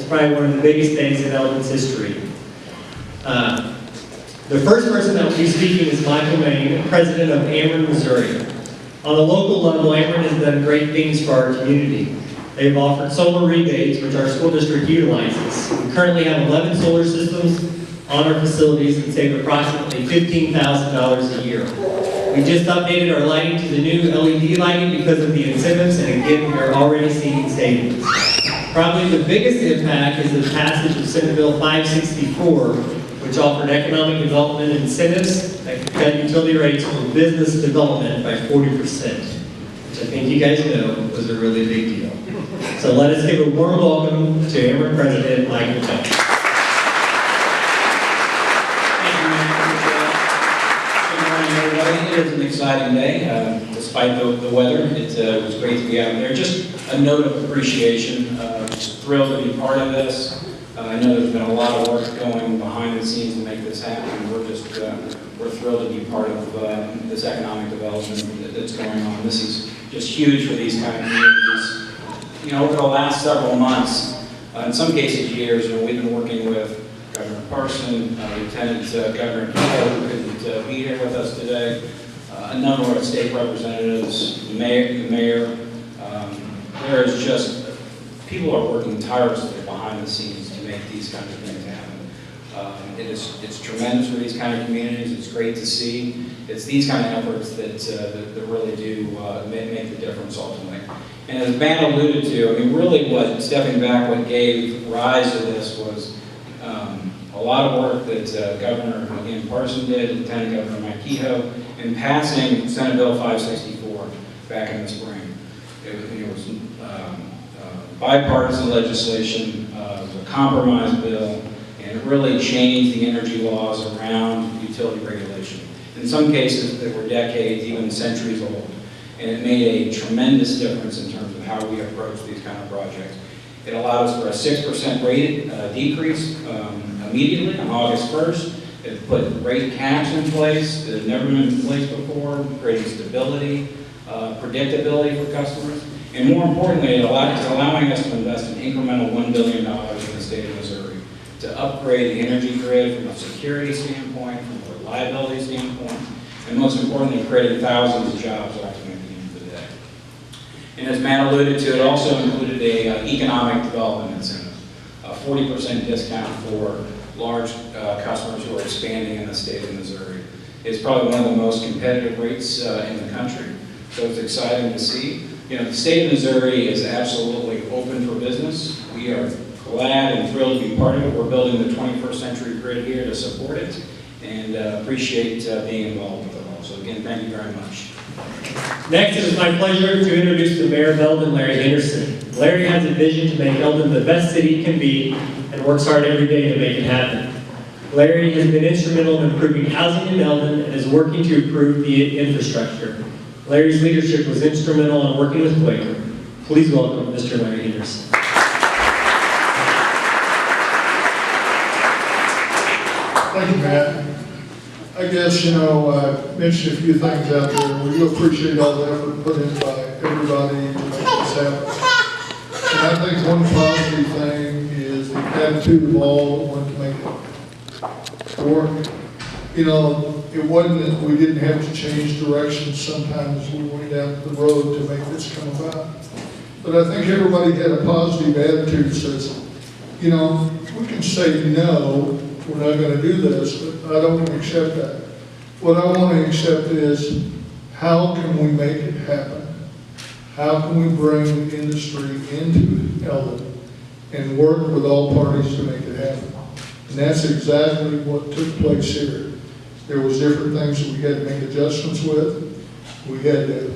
probably one of the biggest days in Eldon's history. The first person that will be speaking is Michael Main, President of Ameren, Missouri. On the local level, Ameren has done great things for our community. They've offered solar rebates, which our school district utilizes. We currently have 11 solar systems on our facilities and save approximately $15,000 a year. We just updated our lighting to the new LED lighting because of the incentives, and again, we are already seeing savings. Probably the biggest impact is the passage of Senate Bill 564, which offered economic development incentives that could cut utility rates for business development by 40%, which I think you guys know was a really big deal. So let us give a warm welcome to Ameren President Michael Main. It is an exciting day, despite the weather. It was great to be out there. Just a note of appreciation. Just thrilled to be part of this. I know there's been a lot of work going behind the scenes to make this happen. We're thrilled to be part of this economic development that's going on. This is just huge for these kind of communities. You know, over the last several months, in some cases years, we've been working with Governor Parson, Lieutenant Governor Kehoe, who couldn't be here with us today, a number of state representatives, the mayor. There is just, people are working tirelessly behind the scenes to make these kinds of things happen. It's tremendous for these kind of communities. It's great to see. It's these kind of efforts that really do make the difference ultimately. And as Matt alluded to, I mean, really stepping back, what gave rise to this was a lot of work that Governor Parson did, Lieutenant Governor Mike Kehoe, in passing Senate Bill 564 back in the spring. It was bipartisan legislation, it was a compromise bill, and it really changed the energy laws around utility regulation. In some cases, that were decades, even centuries old. And it made a tremendous difference in terms of how we approach these kind of projects. It allowed us for a 6% rate decrease immediately on August 1st. It put rate caps in place that had never been in place before, creating stability, predictability for customers. And more importantly, it's allowing us to invest an incremental $1 billion in the state of Missouri to upgrade the energy grid from a security standpoint, from a reliability standpoint, and most importantly, creating thousands of jobs ultimately at the end of the day. And as Matt alluded to, it also included an economic development incentive, a 40% discount for large customers who are expanding in the state of Missouri. It's probably one of the most competitive rates in the country, so it's exciting to see. You know, the state of Missouri is absolutely open for business. We are glad and thrilled to be part of it. We're building the 21st century grid here to support it, and appreciate being involved with it all. So again, thank you very much. Next, it is my pleasure to introduce the Mayor of Eldon, Larry Henderson. Larry has a vision to make Eldon the best city it can be and works hard every day to make it happen. Larry has been instrumental in improving housing in Eldon and is working to improve the infrastructure. Larry's leadership was instrumental in working with Quaker. Please welcome Mr. Larry Henderson. Thank you, Matt. I guess, I mentioned a few things out there. We do appreciate all the effort put in by everybody to make this happen. And I think one positive thing is the attitude of all that wanted to make it work. It wasn't that we didn't have to change directions sometimes we went down the road to make this come about. But I think everybody had a positive attitude that says, we can say no, we're not going to do this, but I don't want to accept that. What I want to accept is, how can we make it happen? How can we bring industry into Eldon and work with all parties to make it happen? And that's exactly what took place here. There was different things that we had to make adjustments with. We had to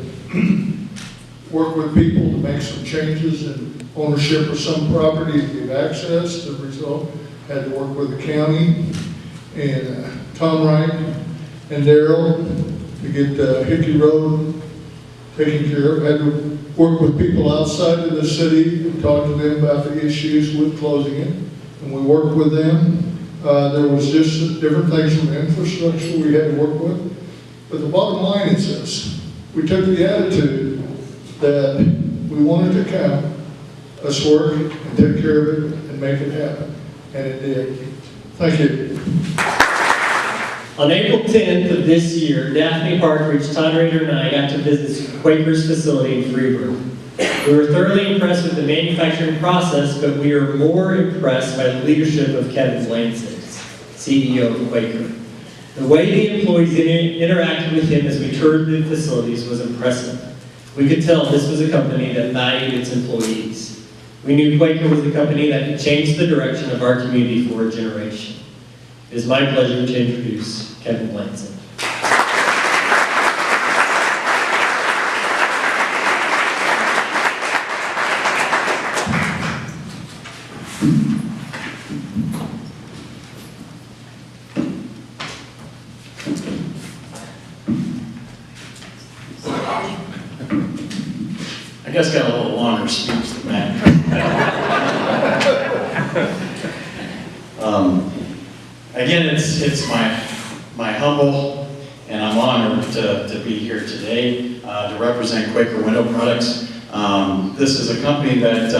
work with people to make some changes in ownership of some property to give access. The result, had to work with the county and Tom Wright and Darrell to get Hickey Road taken care of. Had to work with people outside of the city and talk to them about the issues with closing it. And we worked with them. There was just different things from the infrastructure we had to work with. But the bottom line is this. We took the attitude that we wanted to come, us work and take care of it and make it happen, and it did. Thank you. On April 10th of this year, Daphne Partridge, Todd Rader, and I got to visit Quaker's facility in Freeburg. We were thoroughly impressed with the manufacturing process, but we are more impressed by the leadership of Kevin Lansing, CEO of Quaker. The way the employees interacted with him as we toured the facilities was impressive. We could tell this was a company that valued its employees. We knew Quaker was a company that could change the direction of our community for a generation. It is my pleasure to introduce Kevin Lansing. I guess got a little longer speech than that. Again, it's my humble, and I'm honored to be here today to represent Quaker Window Products. This is a company that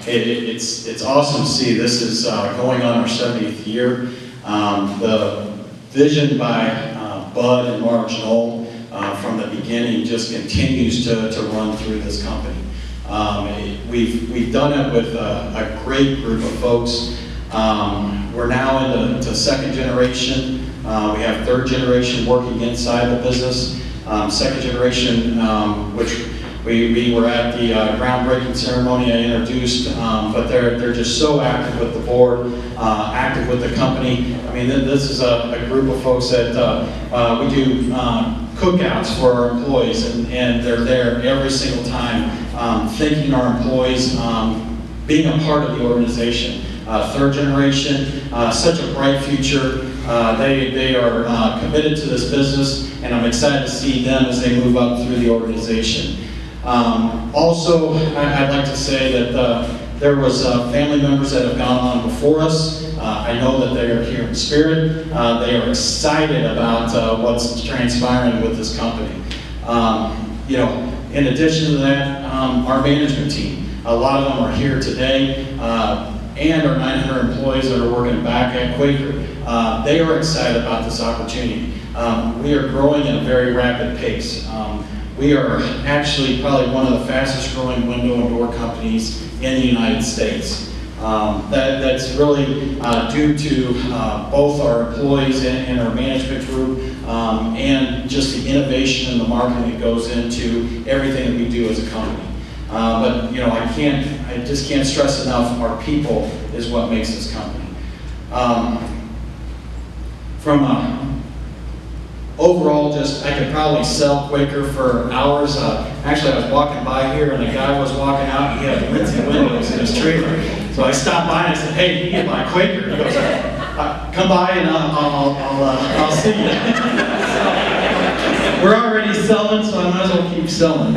it's awesome to see. This is going on our 70th year. The vision by Bud and Marge Knoll from the beginning just continues to run through this company. We've done it with a great group of folks. We're now into second generation. We have third generation working inside the business. Second generation, which we were at the groundbreaking ceremony I introduced, but they're just so active with the board, active with the company. I mean, this is a group of folks that we do cookouts for our employees, and they're there every single time, thanking our employees, being a part of the organization. Third generation, such a bright future. They are committed to this business, and I'm excited to see them as they move up through the organization. Also, I'd like to say that there was family members that have gone on before us. I know that they are here in spirit. They are excited about what's transpiring with this company. You know, in addition to that, our management team, a lot of them are here today, and our 900 employees that are working back at Quaker. They are excited about this opportunity. We are growing at a very rapid pace. We are actually probably one of the fastest growing window and door companies in the United States. That's really due to both our employees and our management group, and just the innovation and the marketing that goes into everything that we do as a company. But you know, I just can't stress enough, our people is what makes this company. Overall, I could probably sell Quaker for hours. Actually, I was walking by here and a guy was walking out and he had Lindsay windows in his trailer. So I stopped by and I said, "Hey, you can buy Quaker." He goes, "Come by and I'll see you." So, we're already selling, so I might as well keep selling.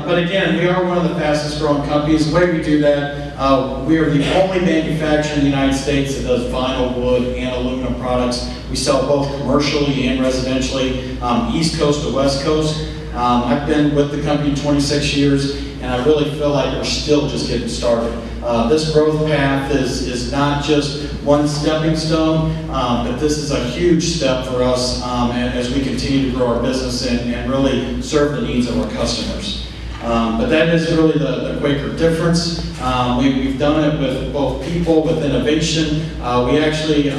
But again, we are one of the fastest growing companies. The way we do that, we are the only manufacturer in the United States that does vinyl, wood, and aluminum products. We sell both commercially and residentially, East Coast to West Coast. I've been with the company 26 years, and I really feel like we're still just getting started. This growth path is not just one stepping stone, but this is a huge step for us as we continue to grow our business and really serve the needs of our customers. But that is really the Quaker difference. We've done it with both people, with innovation. We actually,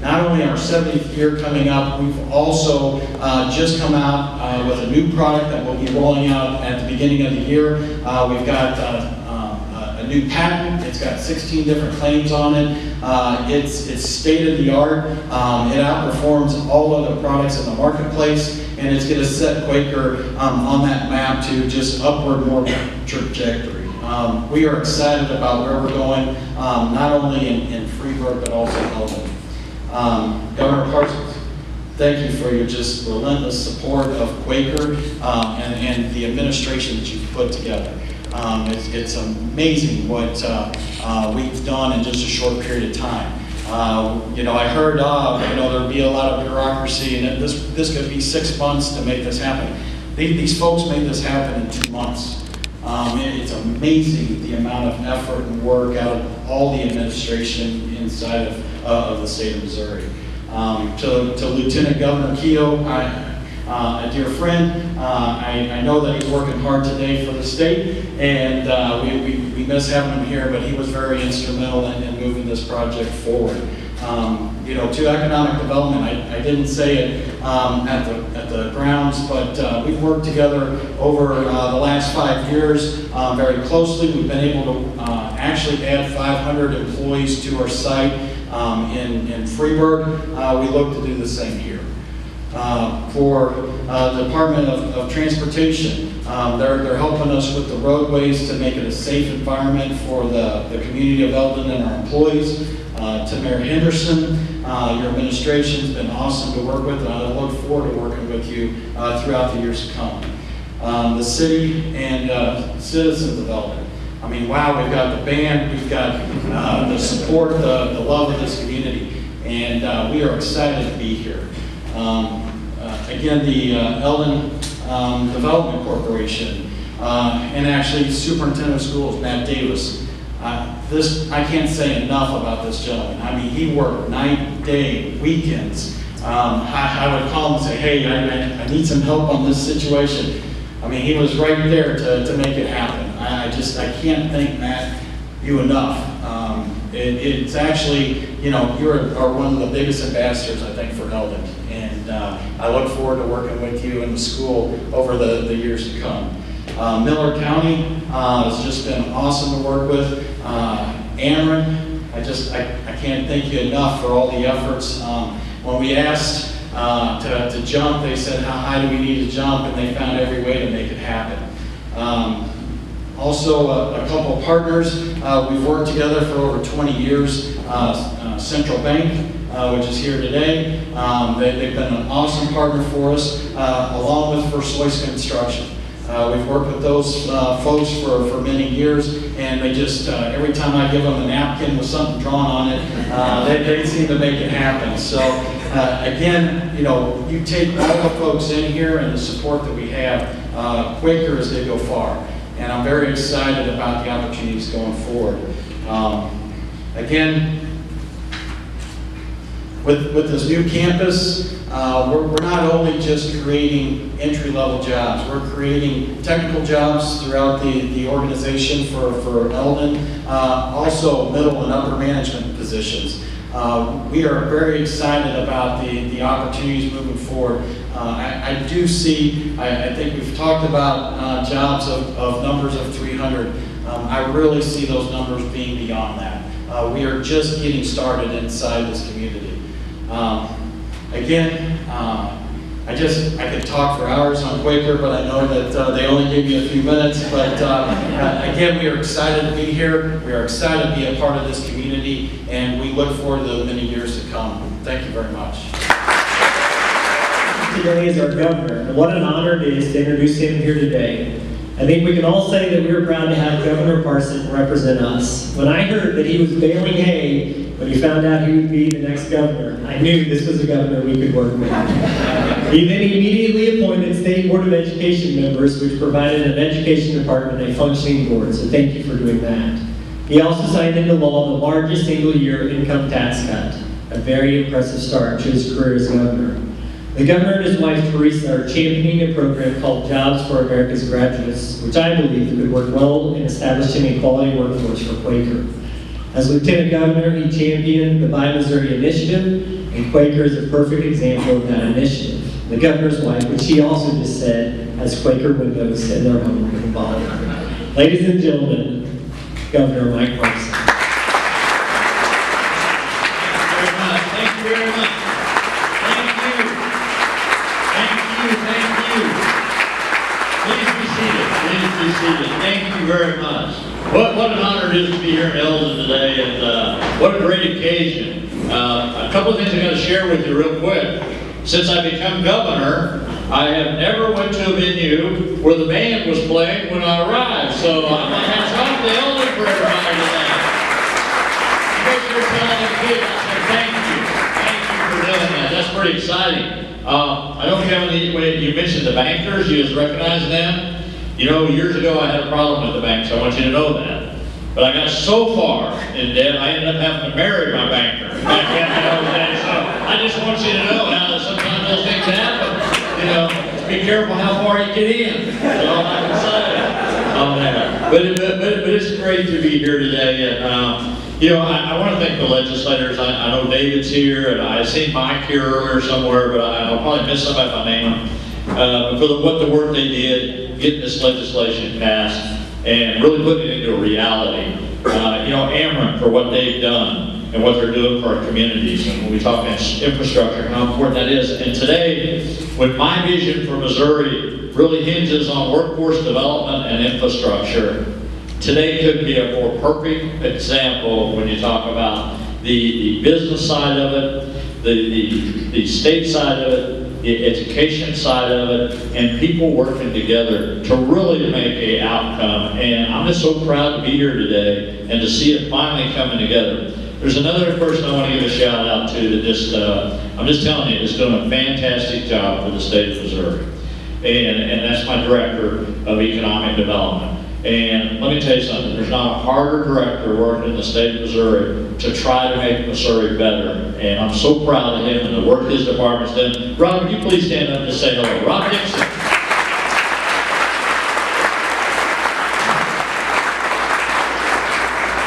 not only our 70th year coming up, we've also just come out with a new product that we'll be rolling out at the beginning of the year. We've got a new patent. It's got 16 different claims on it. It's state of the art. It outperforms all other products in the marketplace, and it's going to set Quaker on that map to just upward more trajectory. We are excited about where we're going, not only in Freeburg, but also Eldon. Governor Parsons, thank you for your just relentless support of Quaker and the administration that you've put together. It's amazing what we've done in just a short period of time. You know, I heard, there'll be a lot of bureaucracy, and this could be 6 months to make this happen. These folks made this happen in 2 months. It's amazing the amount of effort and work out of all the administration inside of the state of Missouri. To Lieutenant Governor Keogh, a dear friend, I know that he's working hard today for the state, and we miss having him here, but he was very instrumental in moving this project forward. To economic development, I didn't say it at the grounds, but we've worked together over the last 5 years very closely. We've been able to actually add 500 employees to our site in Freeburg. We look to do the same here. For the Department of Transportation, they're helping us with the roadways to make it a safe environment for the community of Eldon and our employees. To Mayor Henderson, your administration's been awesome to work with, and I look forward to working with you throughout the years to come. The city and citizen development. I mean, wow, we've got the band, we've got the support, the love of this community, and we are excited to be here. Again, the Eldon Development Corporation, and actually Superintendent of Schools, Matt Davis. I can't say enough about this gentleman. I mean, he worked night, day, weekends. I would call him and say, hey, I need some help on this situation. I mean, he was right there to make it happen. I can't thank Matt you enough. It's actually, you are one of the biggest ambassadors, I think, for Eldon. And I look forward to working with you in the school over the years to come. Miller County has just been awesome to work with. Ameren, I can't thank you enough for all the efforts. When we asked to jump, they said, how high do we need to jump? And they found every way to make it happen. Also, a couple of partners. We've worked together for over 20 years. Central Bank, which is here today. They've been an awesome partner for us, along with First Choice Construction. We've worked with those folks for many years, and they just, every time I give them a napkin with something drawn on it, they seem to make it happen. So again, you take all the folks in here and the support that we have, Quaker as they go far. And I'm very excited about the opportunities going forward. Again, with this new campus, we're not only just creating entry-level jobs, we're creating technical jobs throughout the organization for Eldon, also middle and upper management positions. We are very excited about the opportunities moving forward. I do see, I think we've talked about jobs of numbers of 300. I really see those numbers being beyond that. We are just getting started inside this community. Again, I could talk for hours on Quaker, but I know that they only gave me a few minutes. But again, we are excited to be here. We are excited to be a part of this community, and we look forward to the many years to come. Thank you very much. Today is our governor, and what an honor it is to introduce him here today. I think we can all say that we're proud to have Governor Parson represent us. When I heard that he was baling hay when he found out he would be the next governor, I knew this was a governor we could work with. He then immediately appointed State Board of Education members, which provided an education department a functioning board, so thank you for doing that. He also signed into law the largest single-year income tax cut, a very impressive start to his career as governor. The governor and his wife, Teresa, are championing a program called Jobs for America's Graduates, which I believe could work well in establishing a quality workforce for Quaker. As Lieutenant Governor, he championed the Buy Missouri initiative, and Quaker is a perfect example of that initiative. The governor's wife, which he also just said, has Quaker Windows in their home in Bolivar. Ladies and gentlemen, Governor Mike Parson. Thank you very much. Thank you very much. What an honor it is to be here in Eldon today, and what a great occasion. A couple of things I got to share with you real quick. Since I become governor, I have never went to a venue where the band was playing when I arrived. So I'm going to hats off to Eldon for everybody today. Make sure to tell them kids, I say thank you. Thank you for doing that. That's pretty exciting. I don't have any, you mentioned the bankers, you just recognize them. You know, years ago I had a problem with the banks, I want you to know that. But I got so far in debt, I ended up having to marry my banker. So I just want you to know now that sometimes those things happen. You know, be careful how far you get in. That's all I can say on that. But it's great to be here today. And, you know, I want to thank the legislators. I know David's here, and I seen Mike here earlier somewhere, but I'll probably miss somebody if I name them. For the work they did, getting this legislation passed, and really putting it into a reality. You know, Ameren for what they've done and what they're doing for our communities. And when we talk infrastructure, how important that is. And today, when my vision for Missouri really hinges on workforce development and infrastructure, today could be a more perfect example when you talk about the business side of it, the state side of it, the education side of it, and people working together to really make an outcome. And I'm just so proud to be here today and to see it finally coming together. There's another person I want to give a shout out to that just, I'm just telling you, is doing a fantastic job for the state of Missouri. And that's my Director of Economic Development. And let me tell you something, there's not a harder director working in the state of Missouri to try to make Missouri better. And I'm so proud of him and the work his department's done. Rob, would you please stand up and say hello? Rob Dixon.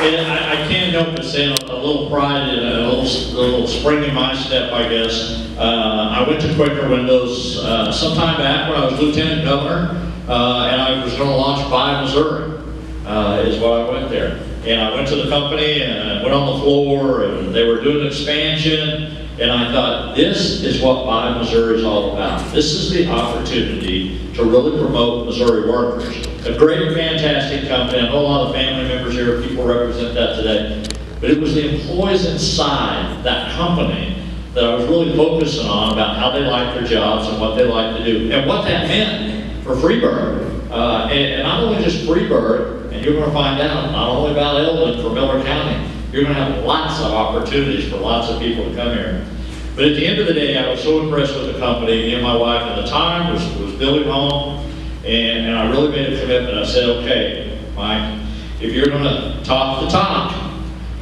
And I can't help but say a little pride and a little spring in my step, I guess. I went to Quaker Windows sometime back when I was Lieutenant Governor. And I was going to launch Buy Missouri, is why I went there. And I went to the company and I went on the floor and they were doing expansion. And I thought, this is what Buy Missouri is all about. This is the opportunity to really promote Missouri workers. A great, fantastic company. I know a lot of family members here, people represent that today. But it was the employees inside that company that I was really focusing on about how they like their jobs and what they like to do. And what that meant for Freeburg. And not only just Freeburg, and you're going to find out, not only about Eldon for Miller County, you're going to have lots of opportunities for lots of people to come here. But at the end of the day, I was so impressed with the company. Me and my wife at the time was building home, and I really made a commitment. I said, okay, Mike, if you're going to talk the talk,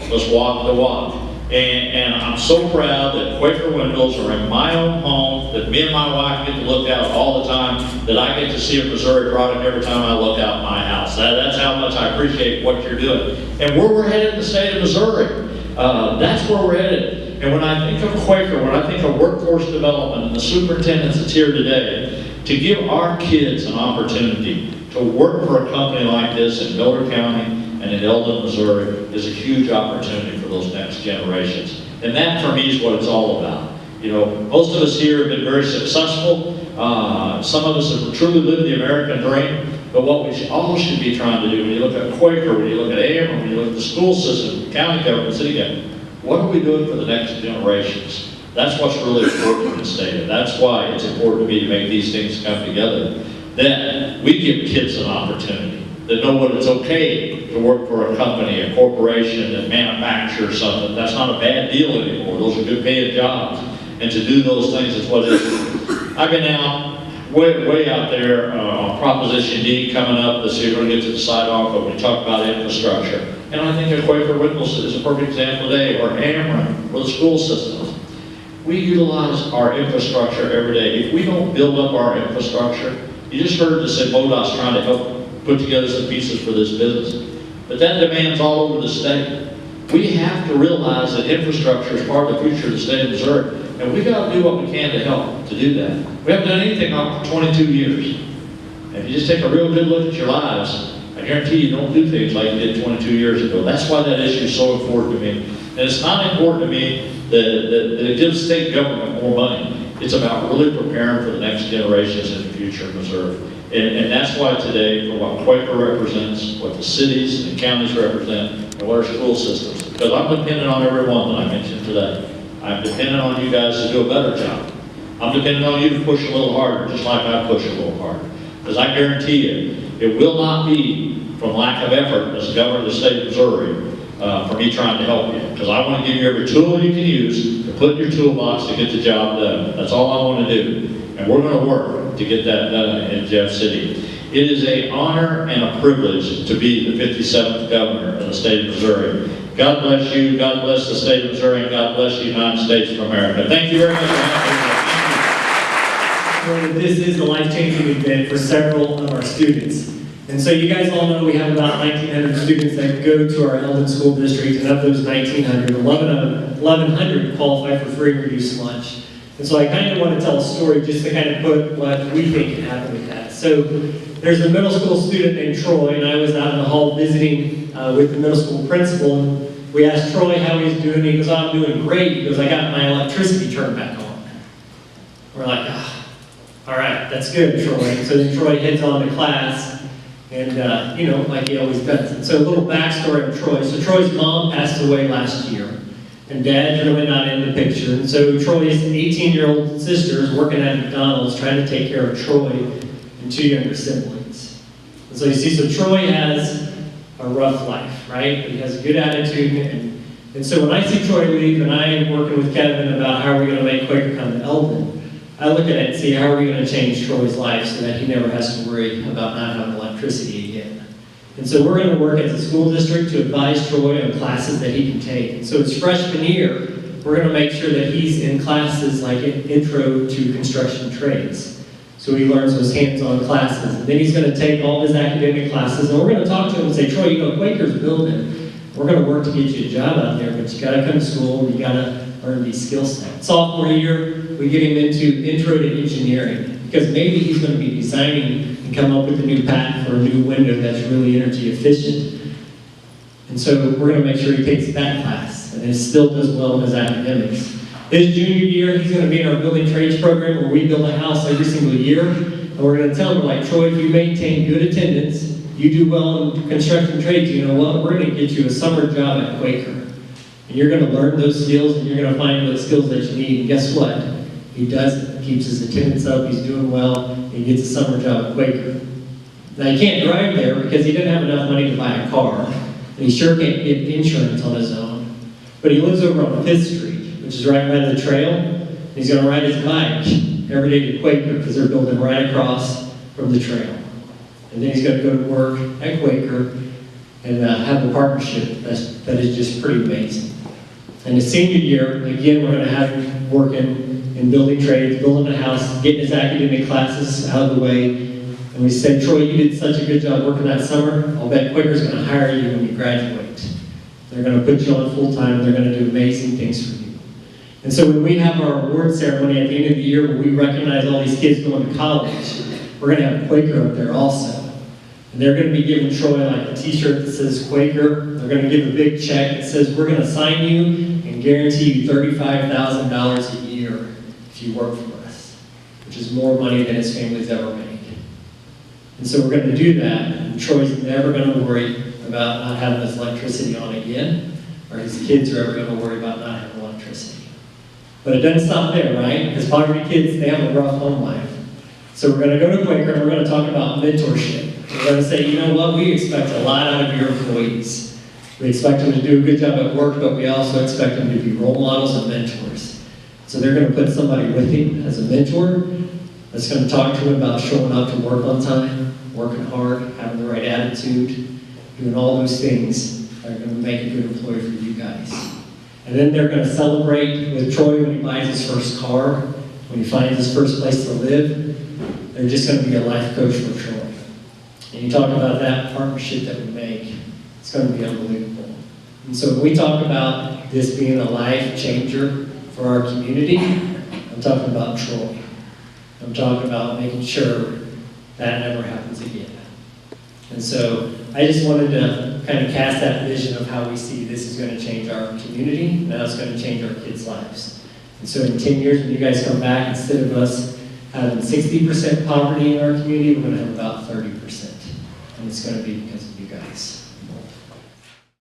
let's walk the walk. And I'm so proud that Quaker Windows are in my own home, that me and my wife get to look out all the time, that I get to see a Missouri product every time I look out my house. That's how much I appreciate what you're doing. And where we're headed in the state of Missouri, that's where we're headed. And when I think of Quaker, when I think of workforce development and the superintendents that's here today, to give our kids an opportunity to work for a company like this in Miller County and in Eldon, Missouri, is a huge opportunity for those next generations. And that, for me, is what it's all about. You know, most of us here have been very successful. Some of us have truly lived the American dream. But what we all should be trying to do, when you look at Quaker, when you look at Ameren, when you look at the school system, county government, city government, what are we doing for the next generations? That's what's really important in the state. And that's why it's important to me to make these things come together. That we give kids an opportunity, that know what it's okay to work for a company, a corporation that manufactures something. That's not a bad deal anymore. Those are good paying jobs. And to do those things is what it is. I've been out, way out there on Proposition D coming up this year. We're going to get to the sidewalk, but we talk about infrastructure. And I think a Quaker Windows is a perfect example today, or Ameren, or the school systems. We utilize our infrastructure every day. If we don't build up our infrastructure, you just heard this at MoDOT's trying to help put together some pieces for this business. But that demands all over the state. We have to realize that infrastructure is part of the future of the state of Missouri. And we've got to do what we can to help to do that. We haven't done anything for 22 years. And if you just take a real good look at your lives, I guarantee you don't do things like you did 22 years ago. That's why that issue is so important to me. And it's not important to me that it gives state government more money. It's about really preparing for the next generations in the future of Missouri. And that's why today, for what Quaker represents, what the cities and counties represent, and what our school systems, because I'm dependent on every one that I mentioned today. I'm dependent on you guys to do a better job. I'm dependent on you to push a little harder, just like I push a little harder. Because I guarantee you, it will not be from lack of effort as governor of the state of Missouri for me trying to help you. Because I want to give you every tool you can use to put in your toolbox to get the job done. That's all I want to do. And we're going to work to get that done in Jeff City. It is an honor and a privilege to be the 57th governor of the state of Missouri. God bless you, God bless the state of Missouri, and God bless the United States of America. Thank you very much for having me. This is a life-changing event for several of our students. And so you guys all know we have about 1,900 students that go to our Eldon School District, and of those 1,900, 1,100 qualify for free and reduced lunch. And so I kind of want to tell a story just to kind of put what we think can happen with that. So there's a middle school student named Troy, and I was out in the hall visiting with the middle school principal, and we asked Troy how he's doing. He goes, "Oh, I'm doing great." He goes, "I got my electricity turned back on." We're like, all right, that's good, Troy. So then Troy heads on to class, and you know, like he always does. And so a little backstory of Troy. So Troy's mom passed away last year, and Dad's really not in the picture. And so Troy's 18-year-old sister is working at McDonald's trying to take care of Troy and 2 younger siblings. And so you see, so Troy has a rough life, right? He has a good attitude, and so when I see Troy leave, and I am working with Kevin about how are we going to make Quaker come to Eldon, I look at it and see how are we going to change Troy's life so that he never has to worry about not having electricity again. And so we're going to work as a school district to advise Troy on classes that he can take. And so his freshman year, we're going to make sure that he's in classes like Intro to Construction Trades. So he learns those hands-on classes. And then he's going to take all his academic classes, and we're going to talk to him and say, Troy, you know, Quaker's building. We're going to work to get you a job out there, but you got to come to school and you got to learn these skill sets. Sophomore year, we get him into Intro to Engineering, because maybe he's going to be designing and come up with a new patent for a new window that's really energy efficient. And so we're going to make sure he takes that class, and he still does well in his academics. His junior year, he's going to be in our building trades program where we build a house every single year. And we're going to tell him, like, Troy, if you maintain good attendance, you do well in construction trades, you know what? We're going to get you a summer job at Quaker. And you're going to learn those skills, and you're going to find those skills that you need. And guess what? He does it. He keeps his attendance up, he's doing well, and he gets a summer job at Quaker. Now, he can't drive there because he didn't have enough money to buy a car. And he sure can't get insurance on his own. But he lives over on 5th Street, which is right by the trail. He's going to ride his bike every day to Quaker because they're building right across from the trail. And then he's going to go to work at Quaker and have a partnership that is just pretty amazing. And his senior year, again, we're going to have him working in building trades, building a house, getting his academic classes out of the way. And we said, Troy, you did such a good job working that summer. I'll bet Quaker's going to hire you when you graduate. They're going to put you on full-time. They're going to do amazing things for you. And so when we have our award ceremony at the end of the year where we recognize all these kids going to college, we're going to have Quaker up there also. And they're going to be giving Troy like a t-shirt that says Quaker. They're going to give a big check that says, we're going to sign you and guarantee you $35,000 a year if you work for us, which is more money than his family's ever made. And so we're going to do that, and Troy's never going to worry about not having his electricity on again, or his kids are ever going to worry about not having electricity. But it doesn't stop there, right? Because poverty kids, they have a rough home life. So we're going to go to Quaker, and we're going to talk about mentorship. We're going to say, you know what, we expect a lot out of your employees. We expect them to do a good job at work, but we also expect them to be role models and mentors. So they're going to put somebody with him as a mentor that's going to talk to him about showing up to work on time, working hard, having the right attitude, doing all those things that are going to make a good employee for you guys. And then they're going to celebrate with Troy when he buys his first car, when he finds his first place to live. They're just going to be a life coach for Troy. And you talk about that partnership that we make, it's going to be unbelievable. And so when we talk about this being a life changer for our community, I'm talking about Troy. I'm talking about making sure that never happens again. And so I just wanted to kind of cast that vision of how we see this is going to change our community, and how it's going to change our kids' lives. And so in 10 years, when you guys come back, instead of us having 60% poverty in our community, we're going to have about 30%. And it's going to be because of you guys.